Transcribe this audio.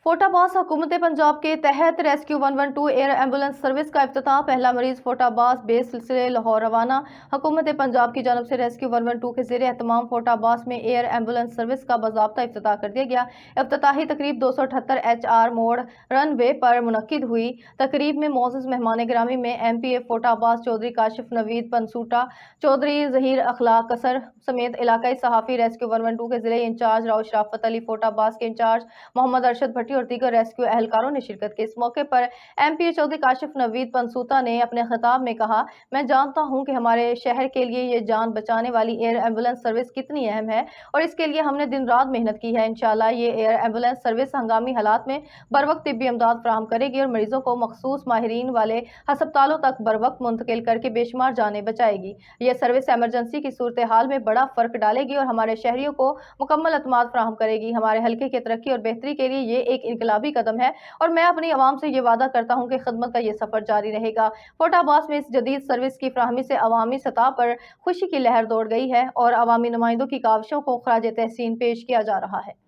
फोर्टाबास हुकूमत पंजाब के तहत रेस्क्यू 112 एयर एम्बुलेंस सर्विस का इफ्तिताह। पहला मरीज फोर्टाबास बेस से लाहौर रवाना। हुकूमत पंजाब की जानब से रेस्क्यू 112 के ज़ेरे एहतमाम फोर्टाबास में एयर एम्बुलेंस सर्विस का बाज़ाब्ता इफ्तिताह कर दिया गया। इफ्तिताही तकरीब 278 HR मोड़ रन वे पर मुनक्किद हुई। तकरीब में मौजूद मेहमान गिरामी में MPA फोर्टाबास चौधरी काशिफ नवीद पंसूटा, चौधरी जहीर अखलाक कसर समेत इलाकाई सहाफ़ी रेस्क्यू 112 के ज़िले इंचार्ज राव शराफत अली, फोर्टाबास के इंचार्ज मोहम्मद अरशद भट्टी और दीगर रेस्क्यू एहलकारों ने शिरकत की। इस मौके पर MPA चौधरी काशिफ नवीद पंसूता ने अपने खिताब में कहा, मैं जानता हूं कि हमारे शहर के लिए ये जान बचाने वाली एयर एम्बुलेंस सर्विस कितनी अहम है और इसके लिए हमने दिन रात मेहनत की है। इंशाल्लाह ये एयर एम्बुलेंस सर्विस हंगामी हालात में बर वक्त तिब्बी इमदाद फराहम करेगी और मरीजों को मखसूस माहिरीन वाले हस्पतालों तक बर वक्त मुंतकिल करके बेशुमार जानें बचाएगी। यह सर्विस एमरजेंसी की सूरत हाल में बड़ा फर्क डालेगी और हमारे शहरियों को मुकम्मल अतमाद फराहम करेगी। हमारे हल्के की तरक्की और बेहतरी के लिए ये एक इनकलाबी कदम है और मैं अपनी आवाम से ये वादा करता हूँ कि खिदमत का ये सफर जारी रहेगा। फोर्टाबास में इस जदीद सर्विस की फ्राहमी से अवामी सतह पर खुशी की लहर दौड़ गई है और अवामी नुमाइंदों की काविशों को खराज तहसीन पेश किया जा रहा है।